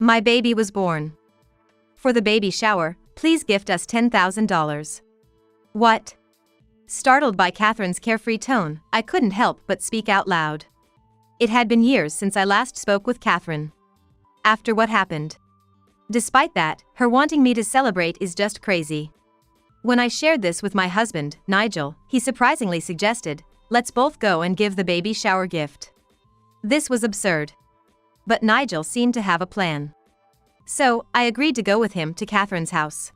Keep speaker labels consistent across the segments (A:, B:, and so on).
A: My baby was born. For the baby shower, please gift us $10,000. What? Startled by Catherine's carefree tone, I couldn't help but speak out loud. It had been years since I last spoke with Catherine. After what happened. Despite that, her wanting me to celebrate is just crazy. When I shared this with my husband, Nigel, he surprisingly suggested, let's both go and give the baby shower gift. This was absurd. But Nigel seemed to have a plan. So, I agreed to go with him to Catherine's house.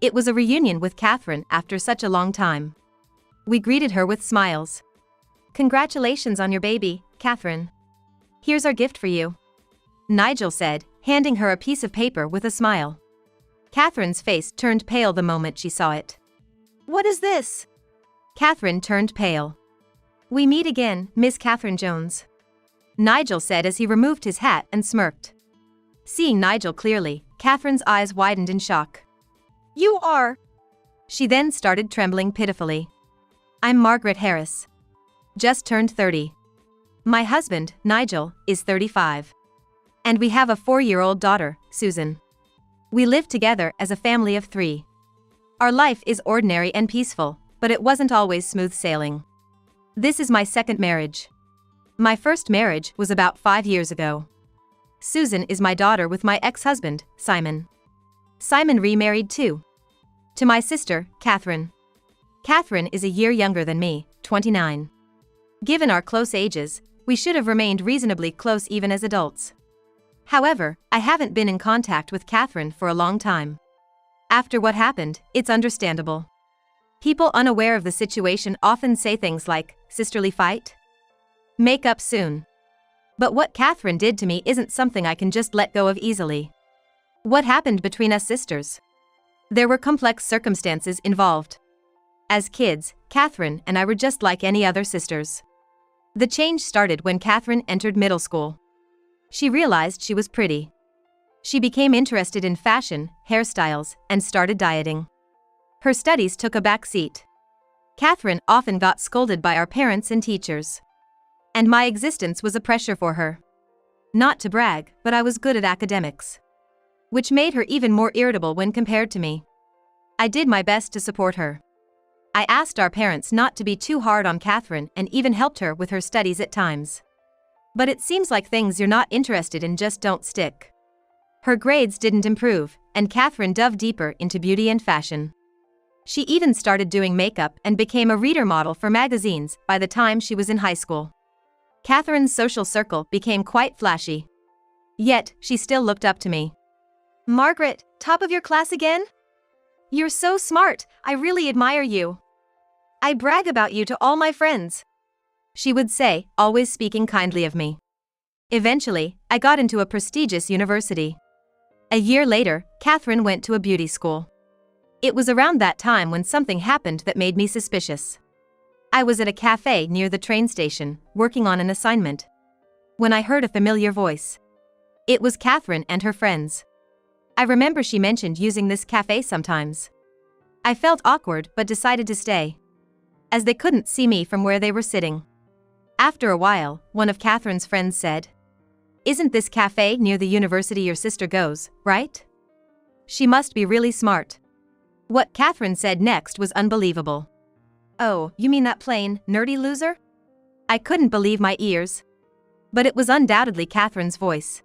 A: It was a reunion with Catherine after such a long time. We greeted her with smiles. Congratulations on your baby, Catherine. Here's our gift for you. Nigel said, handing her a piece of paper with a smile. Catherine's face turned pale the moment she saw it. What is this? Catherine turned pale. We meet again, Miss Catherine Jones. Nigel said as he removed his hat and smirked. Seeing Nigel clearly, Catherine's eyes widened in shock. You are... She then started trembling pitifully. I'm Margaret Harris. Just turned 30. My husband, Nigel, is 35. And we have a 4-year-old daughter, Susan. We live together as a family of 3. Our life is ordinary and peaceful, but it wasn't always smooth sailing. This is my second marriage. My first marriage was about 5 years ago. Susan is my daughter with my ex-husband, Simon. Simon remarried too. To my sister, Catherine. Catherine is a year younger than me, 29. Given our close ages, we should have remained reasonably close even as adults. However, I haven't been in contact with Catherine for a long time. After what happened, it's understandable. People unaware of the situation often say things like, sisterly fight? Make up soon. But what Catherine did to me isn't something I can just let go of easily. What happened between us sisters? There were complex circumstances involved. As kids, Catherine and I were just like any other sisters. The change started when Catherine entered middle school. She realized she was pretty. She became interested in fashion, hairstyles, and started dieting. Her studies took a back seat. Catherine often got scolded by our parents and teachers. And my existence was a pressure for her. Not to brag, but I was good at academics. Which made her even more irritable when compared to me. I did my best to support her. I asked our parents not to be too hard on Catherine and even helped her with her studies at times. But it seems like things you're not interested in just don't stick. Her grades didn't improve, and Catherine dove deeper into beauty and fashion. She even started doing makeup and became a reader model for magazines by the time she was in high school. Catherine's social circle became quite flashy. Yet, she still looked up to me. Margaret, top of your class again? You're so smart, I really admire you. I brag about you to all my friends. She would say, always speaking kindly of me. Eventually, I got into a prestigious university. A year later, Catherine went to a beauty school. It was around that time when something happened that made me suspicious. I was at a cafe near the train station, working on an assignment, when I heard a familiar voice. It was Catherine and her friends. I remember she mentioned using this cafe sometimes. I felt awkward but decided to stay, as they couldn't see me from where they were sitting. After a while, one of Catherine's friends said, "Isn't this cafe near the university your sister goes, right? She must be really smart." What Catherine said next was unbelievable. "Oh, you mean that plain, nerdy loser?" I couldn't believe my ears. But it was undoubtedly Catherine's voice.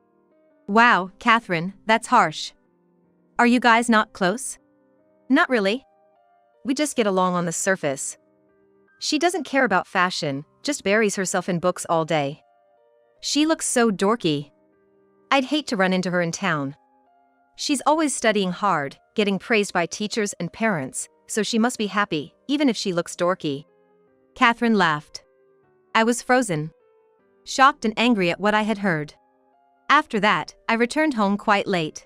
A: Wow, Catherine, that's harsh. Are you guys not close? Not really. We just get along on the surface. She doesn't care about fashion, just buries herself in books all day. She looks so dorky. I'd hate to run into her in town. She's always studying hard, getting praised by teachers and parents, so she must be happy, even if she looks dorky. Catherine laughed. I was frozen, shocked and angry at what I had heard. After that, I returned home quite late.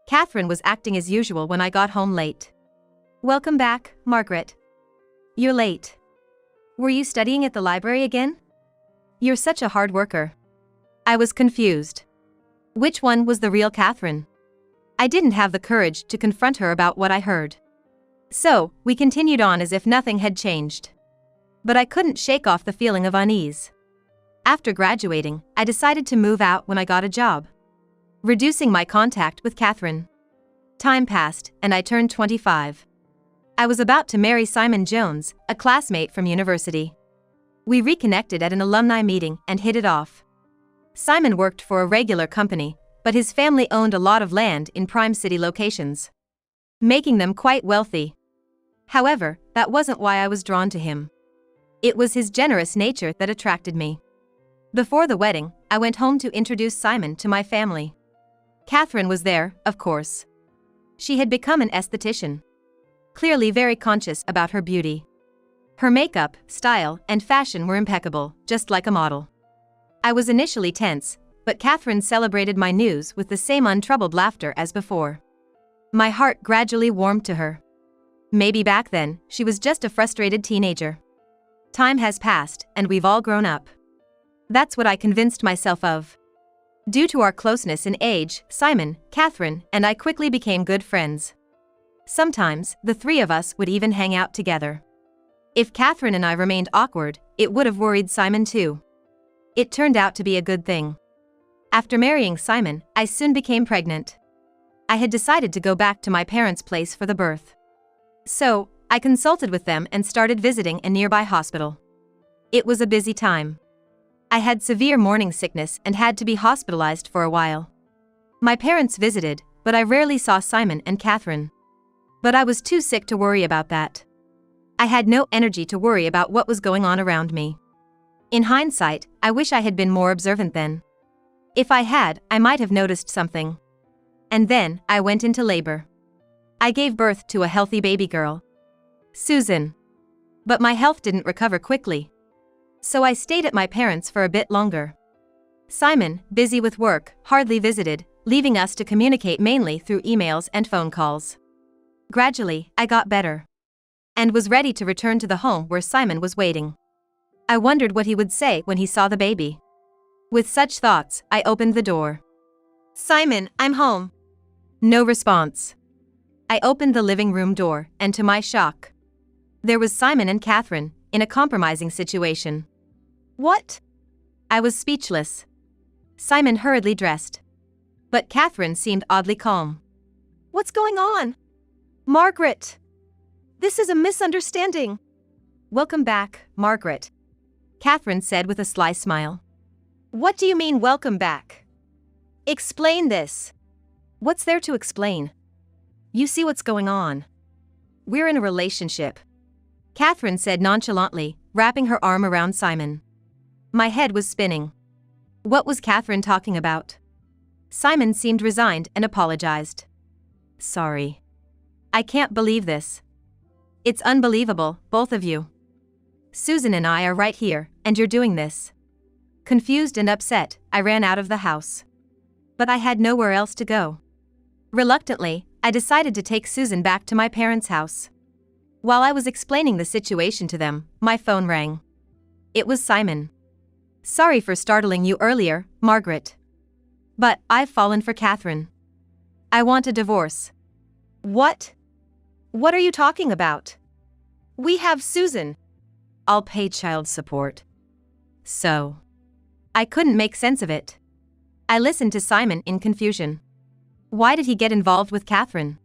A: Catherine was acting as usual when I got home late. Welcome back, Margaret. You're late. Were you studying at the library again? You're such a hard worker. I was confused. Which one was the real Catherine? I didn't have the courage to confront her about what I heard. So, we continued on as if nothing had changed. But I couldn't shake off the feeling of unease. After graduating, I decided to move out when I got a job. reducing my contact with Catherine. Time passed, and I turned 25. I was about to marry Simon Jones, a classmate from university. We reconnected at an alumni meeting and hit it off. Simon worked for a regular company, but his family owned a lot of land in prime city locations, making them quite wealthy. However, that wasn't why I was drawn to him. It was his generous nature that attracted me. Before the wedding, I went home to introduce Simon to my family. Catherine was there, of course. She had become an esthetician, clearly very conscious about her beauty. Her makeup, style, and fashion were impeccable, just like a model. I was initially tense, but Catherine celebrated my news with the same untroubled laughter as before. My heart gradually warmed to her. Maybe back then, she was just a frustrated teenager. Time has passed, and we've all grown up. That's what I convinced myself of. Due to our closeness in age, Simon, Catherine, and I quickly became good friends. Sometimes, the three of us would even hang out together. If Catherine and I remained awkward, it would have worried Simon too. It turned out to be a good thing. After marrying Simon, I soon became pregnant. I had decided to go back to my parents' place for the birth. So, I consulted with them and started visiting a nearby hospital. It was a busy time. I had severe morning sickness and had to be hospitalized for a while. My parents visited, but I rarely saw Simon and Catherine. But I was too sick to worry about that. I had no energy to worry about what was going on around me. In hindsight, I wish I had been more observant then. If I had, I might have noticed something. And then, I went into labor. I gave birth to a healthy baby girl, Susan. But my health didn't recover quickly. So I stayed at my parents' for a bit longer. Simon, busy with work, hardly visited, leaving us to communicate mainly through emails and phone calls. Gradually, I got better and was ready to return to the home where Simon was waiting. I wondered what he would say when he saw the baby. With such thoughts, I opened the door. "Simon, I'm home." No response. I opened the living room door, and to my shock, there was Simon and Catherine, in a compromising situation. "What?" I was speechless. Simon hurriedly dressed, but Catherine seemed oddly calm. "What's going on? Margaret! This is a misunderstanding." "Welcome back, Margaret," Catherine said with a sly smile. "What do you mean, welcome back? Explain this." "What's there to explain? You see what's going on. We're in a relationship," Catherine said nonchalantly, wrapping her arm around Simon. My head was spinning. What was Catherine talking about? Simon seemed resigned and apologized. "Sorry. I can't believe this. It's unbelievable, both of you. Susan and I are right here, and you're doing this." Confused and upset, I ran out of the house. But I had nowhere else to go. Reluctantly, I decided to take Susan back to my parents' house. While I was explaining the situation to them, my phone rang. It was Simon. "Sorry for startling you earlier, Margaret. But I've fallen for Catherine. I want a divorce." "What? What are you talking about? We have Susan." "I'll pay child support." "So?" I couldn't make sense of it. I listened to Simon in confusion. Why did he get involved with Catherine?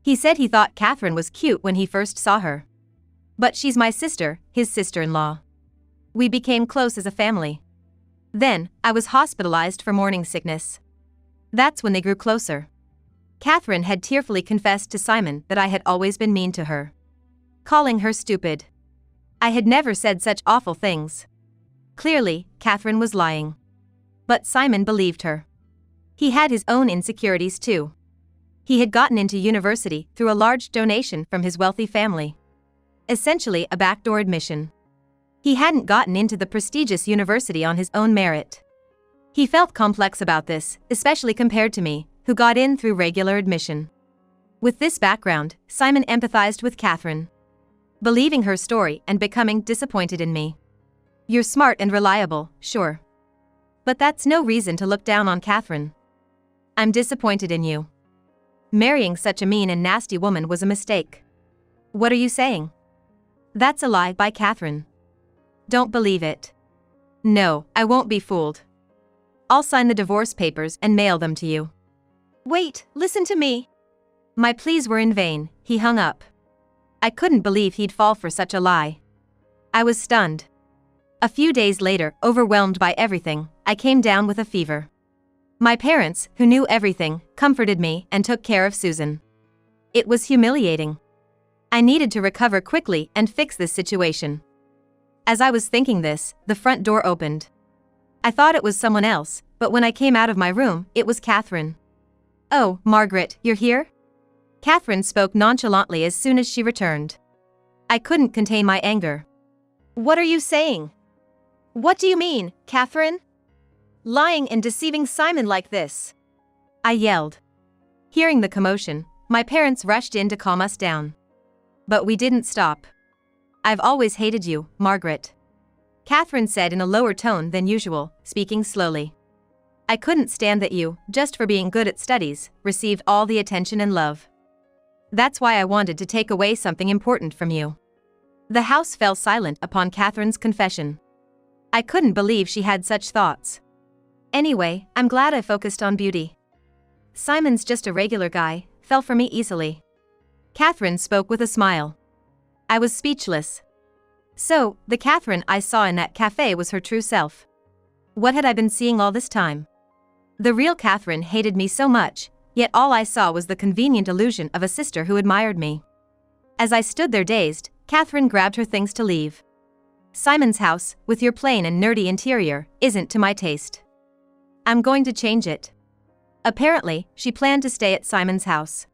A: He said he thought Catherine was cute when he first saw her. But she's my sister, his sister-in-law. We became close as a family. Then, I was hospitalized for morning sickness. That's when they grew closer. Catherine had tearfully confessed to Simon that I had always been mean to her, calling her stupid. I had never said such awful things. Clearly, Catherine was lying. But Simon believed her. He had his own insecurities too. He had gotten into university through a large donation from his wealthy family. Essentially a backdoor admission. He hadn't gotten into the prestigious university on his own merit. He felt complex about this, especially compared to me, who got in through regular admission. With this background, Simon empathized with Catherine, believing her story and becoming disappointed in me. "You're smart and reliable, sure. But that's no reason to look down on Catherine. I'm disappointed in you. Marrying such a mean and nasty woman was a mistake." "What are you saying?" "That's a lie by Catherine. Don't believe it." "No, I won't be fooled. I'll sign the divorce papers and mail them to you. Wait, listen to me. My pleas were in vain. He hung up. I couldn't believe he'd fall for such a lie. I was stunned. A few days later, overwhelmed by everything, I came down with a fever. My parents, who knew everything, comforted me and took care of Susan. It was humiliating. I needed to recover quickly and fix this situation. As I was thinking this, the front door opened. I thought it was someone else, but when I came out of my room, it was Catherine. "Oh, Margaret, you're here?" Catherine spoke nonchalantly as soon as she returned. I couldn't contain my anger. "What are you saying? What do you mean, Catherine? Lying and deceiving Simon like this?" I yelled. Hearing the commotion, my parents rushed in to calm us down. But we didn't stop. "I've always hated you, Margaret," Catherine said in a lower tone than usual, speaking slowly. "I couldn't stand that you, just for being good at studies, received all the attention and love. That's why I wanted to take away something important from you." The house fell silent upon Catherine's confession. I couldn't believe she had such thoughts. Anyway, I'm glad I focused on beauty. Simon's just a regular guy, fell for me easily. Catherine spoke with a smile. I was speechless. So, the Catherine I saw in that cafe was her true self. What had I been seeing all this time? The real Catherine hated me so much, yet all I saw was the convenient illusion of a sister who admired me. As I stood there dazed, Catherine grabbed her things to leave. "Simon's house, with your plain and nerdy interior, isn't to my taste. I'm going to change it." Apparently, she planned to stay at Simon's house.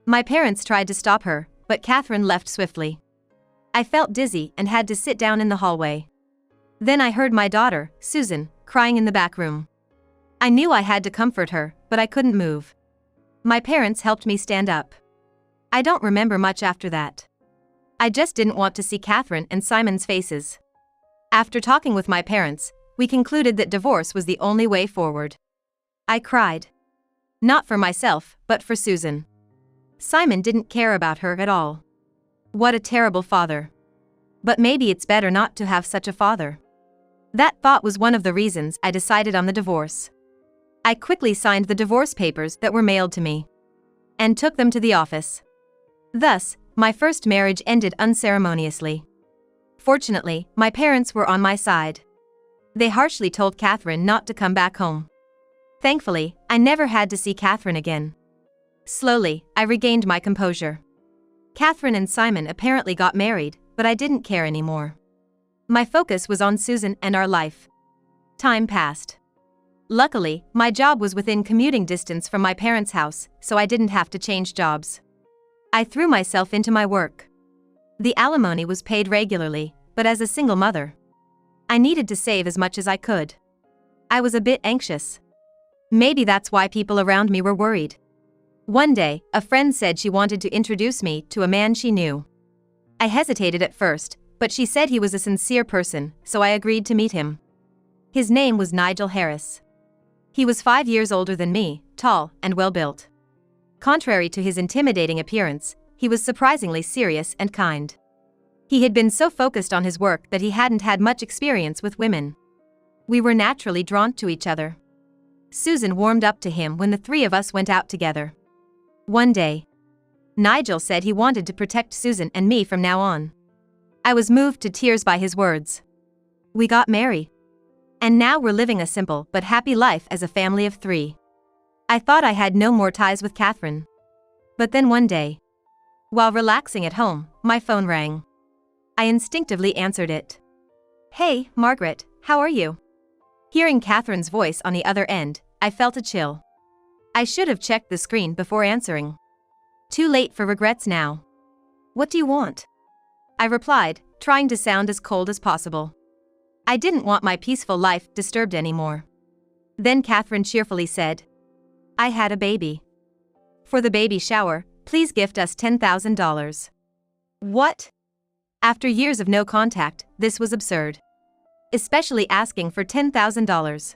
A: My parents tried to stop her, but Catherine left swiftly. I felt dizzy and had to sit down in the hallway. Then I heard my daughter, Susan, crying in the back room. I knew I had to comfort her, but I couldn't move. My parents helped me stand up. I don't remember much after that. I just didn't want to see Catherine and Simon's faces. After talking with my parents, we concluded that divorce was the only way forward. I cried. Not for myself, but for Susan. Simon didn't care about her at all. What a terrible father. But maybe it's better not to have such a father. That thought was one of the reasons I decided on the divorce. I quickly signed the divorce papers that were mailed to me and took them to the office. Thus, my first marriage ended unceremoniously. Fortunately, my parents were on my side. They harshly told Catherine not to come back home. Thankfully, I never had to see Catherine again. Slowly, I regained my composure. Catherine and Simon apparently got married, but I didn't care anymore. My focus was on Susan and our life. Time passed. Luckily, my job was within commuting distance from my parents' house, so I didn't have to change jobs. I threw myself into my work. The alimony was paid regularly, but as a single mother, I needed to save as much as I could. I was a bit anxious. Maybe that's why people around me were worried. One day, a friend said she wanted to introduce me to a man she knew. I hesitated at first, but she said he was a sincere person, so I agreed to meet him. His name was Nigel Harris. He was 5 years older than me, tall and well-built. Contrary to his intimidating appearance, he was surprisingly serious and kind. He had been so focused on his work that he hadn't had much experience with women. We were naturally drawn to each other. Susan warmed up to him when the three of us went out together. One day, Nigel said he wanted to protect Susan and me from now on. I was moved to tears by his words. We got married. And now we're living a simple but happy life as a family of 3. I thought I had no more ties with Catherine. But then one day, while relaxing at home, my phone rang. I instinctively answered it. "Hey, Margaret, how are you?" Hearing Catherine's voice on the other end, I felt a chill. I should have checked the screen before answering. Too late for regrets now. "What do you want?" I replied, trying to sound as cold as possible. I didn't want my peaceful life disturbed anymore. Then Catherine cheerfully said, "I had a baby. For the baby shower, please gift us $10,000. What? After years of no contact, this was absurd. Especially asking for $10,000.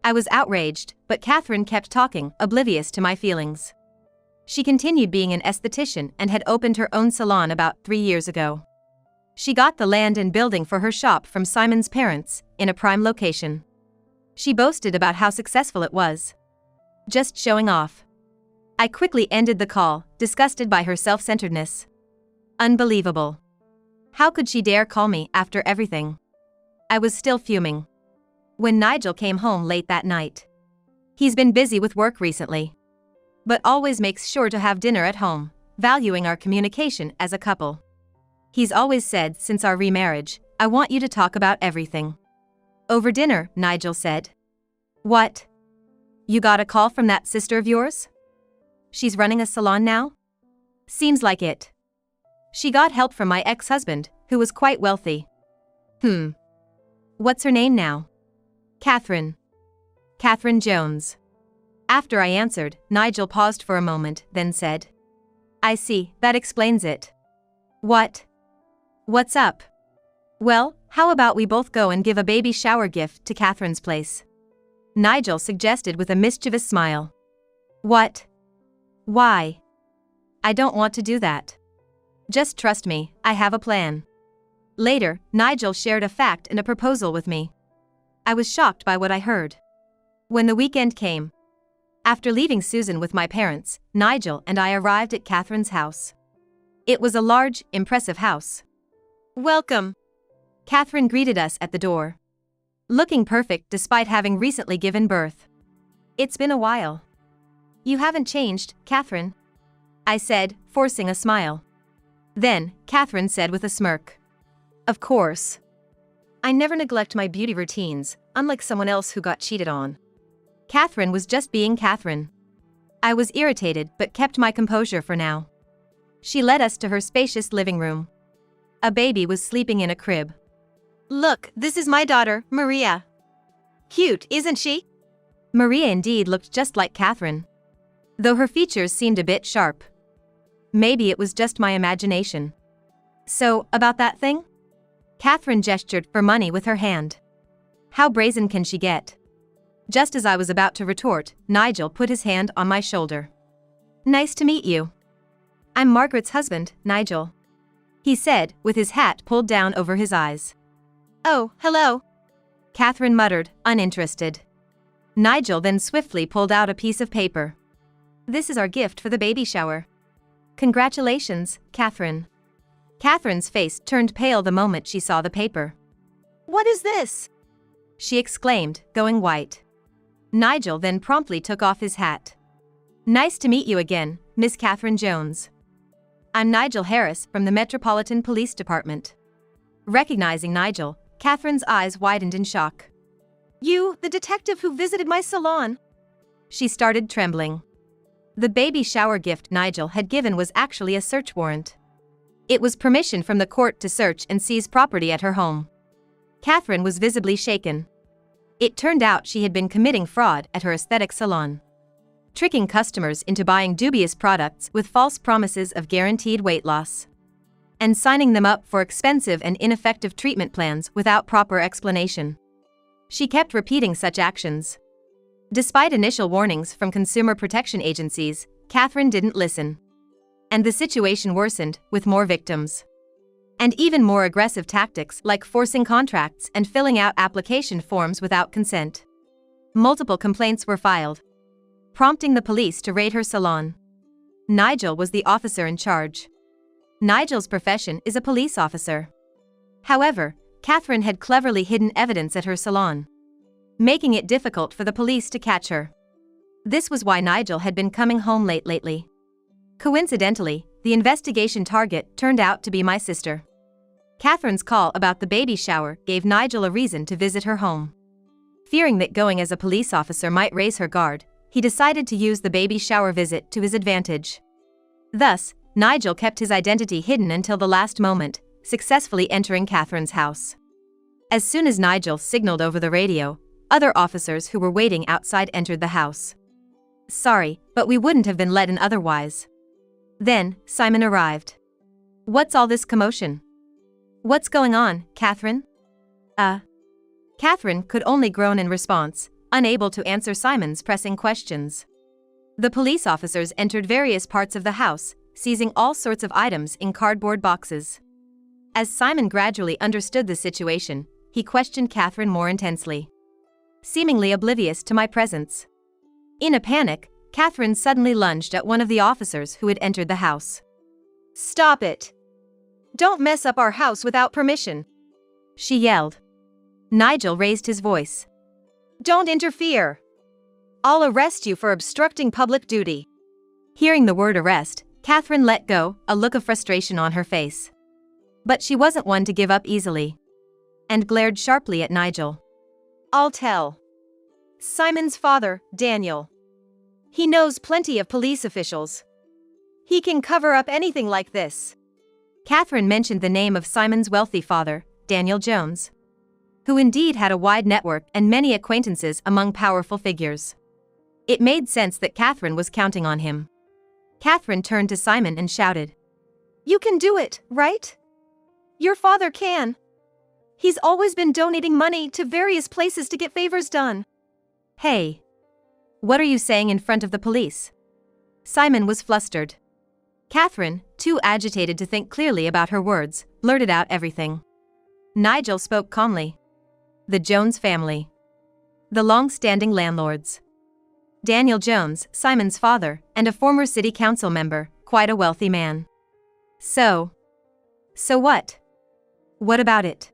A: I was outraged, but Catherine kept talking, oblivious to my feelings. She continued being an esthetician and had opened her own salon about 3 years ago. She got the land and building for her shop from Simon's parents, in a prime location. She boasted about how successful it was. Just showing off. I quickly ended the call, disgusted by her self-centeredness. Unbelievable. How could she dare call me after everything? I was still fuming when Nigel came home late that night. He's been busy with work recently, but always makes sure to have dinner at home, valuing our communication as a couple. He's always said since our remarriage, "I want you to talk about everything." Over dinner, Nigel said. "What? You got a call from that sister of yours? She's running a salon now? Seems like it. She got help from my ex-husband, who was quite wealthy." What's her name now? Catherine. Catherine Jones. After I answered, Nigel paused for a moment, then said, "I see, that explains it." "What? What's up?" "Well, how about we both go and give a baby shower gift to Catherine's place?" Nigel suggested with a mischievous smile. "What? Why?" "I don't want to do that. Just trust me, I have a plan." Later, Nigel shared a fact and a proposal with me. I was shocked by what I heard. When the weekend came, after leaving Susan with my parents, Nigel and I arrived at Catherine's house. It was a large, impressive house. "Welcome." Catherine greeted us at the door, looking perfect despite having recently given birth. "It's been a while." "You haven't changed, Catherine," I said, forcing a smile. Then, Catherine said with a smirk, "Of course. I never neglect my beauty routines, unlike someone else who got cheated on." Catherine was just being Catherine. I was irritated but kept my composure for now. She led us to her spacious living room. A baby was sleeping in a crib. "Look, this is my daughter, Maria. Cute, isn't she?" Maria indeed looked just like Catherine, though her features seemed a bit sharp. Maybe it was just my imagination. "So, about that thing?" Catherine gestured for money with her hand. How brazen can she get? Just as I was about to retort, Nigel put his hand on my shoulder. "Nice to meet you. I'm Margaret's husband, Nigel," he said, with his hat pulled down over his eyes. "Oh, hello," Catherine muttered, uninterested. Nigel then swiftly pulled out a piece of paper. "This is our gift for the baby shower." "Congratulations, Catherine." Catherine's face turned pale the moment she saw the paper. "What is this?" she exclaimed, going white. Nigel then promptly took off his hat. "Nice to meet you again, Miss Catherine Jones. I'm Nigel Harris from the Metropolitan Police Department." Recognizing Nigel, Catherine's eyes widened in shock. "You, the detective who visited my salon?" She started trembling. The baby shower gift Nigel had given was actually a search warrant. It was permission from the court to search and seize property at her home. Catherine was visibly shaken. It turned out she had been committing fraud at her aesthetic salon, tricking customers into buying dubious products with false promises of guaranteed weight loss, and signing them up for expensive and ineffective treatment plans without proper explanation. She kept repeating such actions. Despite initial warnings from consumer protection agencies, Catherine didn't listen. And the situation worsened, with more victims. And even more aggressive tactics like forcing contracts and filling out application forms without consent. Multiple complaints were filed, prompting the police to raid her salon. Nigel was the officer in charge. Nigel's profession is a police officer. However, Catherine had cleverly hidden evidence at her salon, making it difficult for the police to catch her. This was why Nigel had been coming home late lately. Coincidentally, the investigation target turned out to be my sister. Catherine's call about the baby shower gave Nigel a reason to visit her home. Fearing that going as a police officer might raise her guard, he decided to use the baby shower visit to his advantage. Thus, Nigel kept his identity hidden until the last moment, successfully entering Catherine's house. As soon as Nigel signaled over the radio, other officers who were waiting outside entered the house. "Sorry, but we wouldn't have been let in otherwise." Then, Simon arrived. "What's all this commotion? What's going on, Catherine?" Catherine could only groan in response, unable to answer Simon's pressing questions. The police officers entered various parts of the house, seizing all sorts of items in cardboard boxes. As Simon gradually understood the situation, he questioned Catherine more intensely. seemingly oblivious to my presence. In a panic, Catherine suddenly lunged at one of the officers who had entered the house. "Stop it! Don't mess up our house without permission!" she yelled. Nigel raised his voice. "Don't interfere! I'll arrest you for obstructing public duty." Hearing the word arrest, Catherine let go, a look of frustration on her face. But she wasn't one to give up easily, and glared sharply at Nigel. "I'll tell Simon's father, Daniel. He knows plenty of police officials. He can cover up anything like this." Catherine mentioned the name of Simon's wealthy father, Daniel Jones, who indeed had a wide network and many acquaintances among powerful figures. It made sense that Catherine was counting on him. Catherine turned to Simon and shouted, "You can do it, right? Your father can. He's always been donating money to various places to get favors done." "Hey! What are you saying in front of the police?" Simon was flustered. Catherine, too agitated to think clearly about her words, blurted out everything. Nigel spoke calmly. "The Jones family. The long-standing landlords. Daniel Jones, Simon's father, and a former city council member, quite a wealthy man. So what? What about it?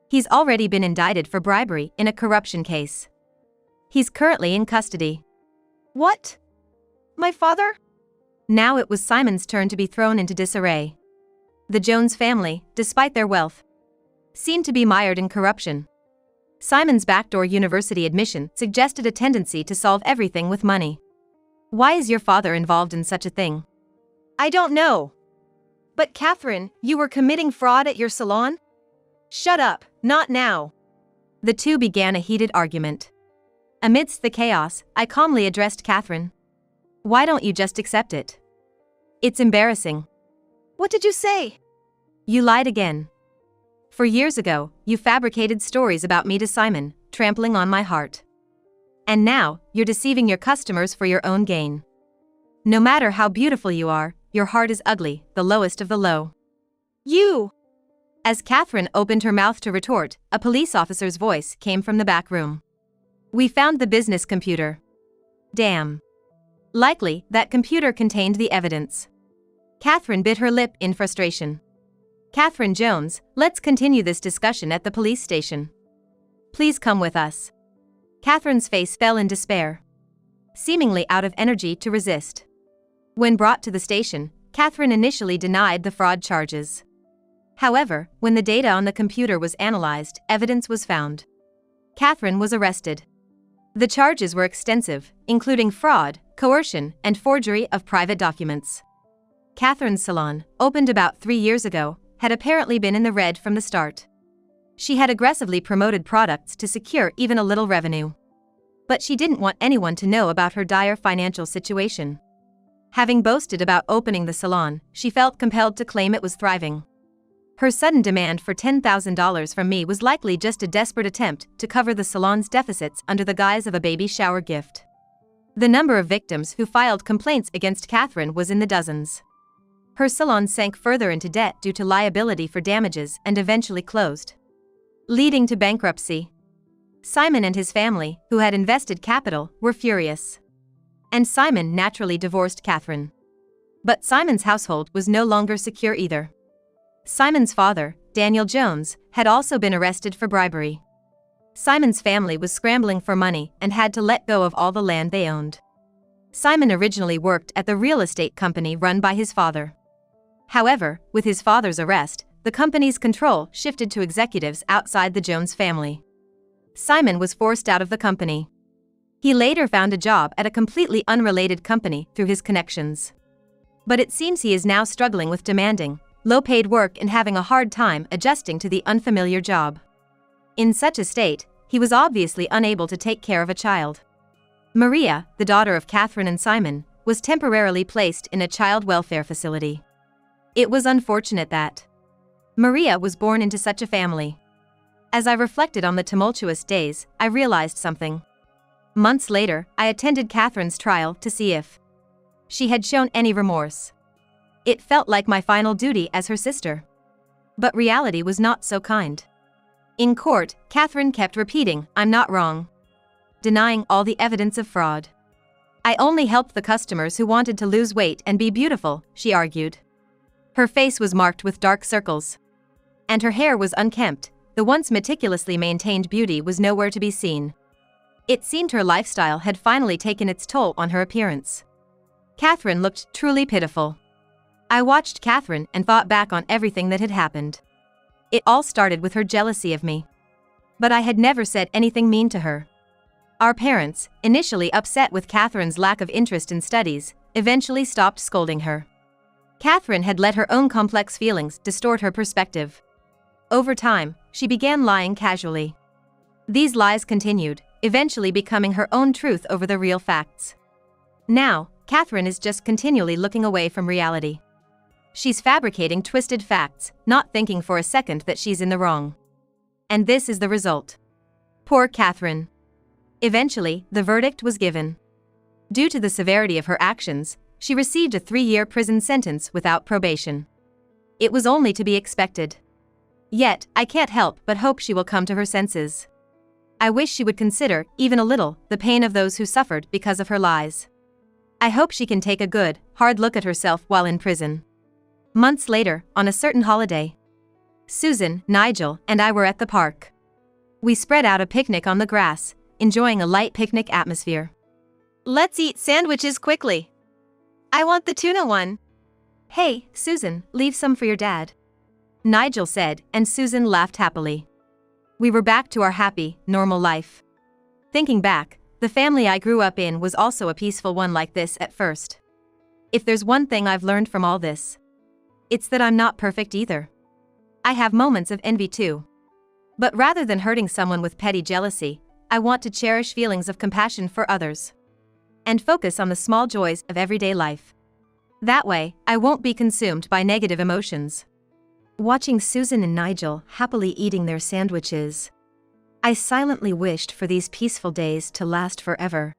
A: He's already been indicted for bribery in a corruption case. He's currently in custody." "What? My father?" Now it was Simon's turn to be thrown into disarray. The Jones family, despite their wealth, seemed to be mired in corruption. Simon's backdoor university admission suggested a tendency to solve everything with money. "Why is your father involved in such a thing?" "I don't know. But Catherine, you were committing fraud at your salon?" "Shut up, not now." The two began a heated argument. Amidst the chaos, I calmly addressed Catherine. "Why don't you just accept it? It's embarrassing." "What did you say?" "You lied again. For years ago, you fabricated stories about me to Simon, trampling on my heart. And now, you're deceiving your customers for your own gain. No matter how beautiful you are, your heart is ugly, the lowest of the low." "You!" As Catherine opened her mouth to retort, a police officer's voice came from the back room. "We found the business computer." "Damn. Likely, that computer contained the evidence." Catherine bit her lip in frustration. "Catherine Jones, let's continue this discussion at the police station. Please come with us." Catherine's face fell in despair, seemingly out of energy to resist. When brought to the station, Catherine initially denied the fraud charges. However, when the data on the computer was analyzed, evidence was found. Catherine was arrested. The charges were extensive, including fraud, coercion, and forgery of private documents. Catherine's salon, opened about 3 years ago, had apparently been in the red from the start. She had aggressively promoted products to secure even a little revenue. But she didn't want anyone to know about her dire financial situation. Having boasted about opening the salon, she felt compelled to claim it was thriving. Her sudden demand for $10,000 from me was likely just a desperate attempt to cover the salon's deficits under the guise of a baby shower gift. The number of victims who filed complaints against Catherine was in the dozens. Her salon sank further into debt due to liability for damages and eventually closed, leading to bankruptcy. Simon and his family, who had invested capital, were furious. And Simon naturally divorced Catherine. But Simon's household was no longer secure either. Simon's father, Daniel Jones, had also been arrested for bribery. Simon's family was scrambling for money and had to let go of all the land they owned. Simon originally worked at the real estate company run by his father. However, with his father's arrest, the company's control shifted to executives outside the Jones family. Simon was forced out of the company. He later found a job at a completely unrelated company through his connections. But it seems he is now struggling with demanding, low-paid work and having a hard time adjusting to the unfamiliar job. In such a state, he was obviously unable to take care of a child. Maria, the daughter of Catherine and Simon, was temporarily placed in a child welfare facility. It was unfortunate that Maria was born into such a family. As I reflected on the tumultuous days, I realized something. Months later, I attended Catherine's trial to see if she had shown any remorse. It felt like my final duty as her sister. But reality was not so kind. In court, Catherine kept repeating, "I'm not wrong. denying all the evidence of fraud. I only helped the customers who wanted to lose weight and be beautiful, she argued. Her face was marked with dark circles. And her hair was unkempt, the once meticulously maintained beauty was nowhere to be seen. It seemed her lifestyle had finally taken its toll on her appearance. Catherine looked truly pitiful. I watched Catherine and thought back on everything that had happened. It all started with her jealousy of me. But I had never said anything mean to her. Our parents, initially upset with Catherine's lack of interest in studies, eventually stopped scolding her. Catherine had let her own complex feelings distort her perspective. Over time, she began lying casually. These lies continued, eventually becoming her own truth over the real facts. Now, Catherine is just continually looking away from reality. She's fabricating twisted facts, not thinking for a second that she's in the wrong. And this is the result. Poor Catherine. Eventually, the verdict was given. Due to the severity of her actions, she received a 3-year prison sentence without probation. It was only to be expected. Yet, I can't help but hope she will come to her senses. I wish she would consider, even a little, the pain of those who suffered because of her lies. I hope she can take a good, hard look at herself while in prison. Months later, on a certain holiday, Susan, Nigel, and I were at the park. We spread out a picnic on the grass, enjoying a light picnic atmosphere. "Let's eat sandwiches quickly. I want the tuna one." "Hey, Susan, leave some for your dad," Nigel said, and Susan laughed happily. We were back to our happy, normal life. Thinking back, the family I grew up in was also a peaceful one like this at first. If there's one thing I've learned from all this, it's that I'm not perfect either. I have moments of envy too. But rather than hurting someone with petty jealousy, I want to cherish feelings of compassion for others. And focus on the small joys of everyday life. That way, I won't be consumed by negative emotions. Watching Susan and Nigel happily eating their sandwiches, I silently wished for these peaceful days to last forever.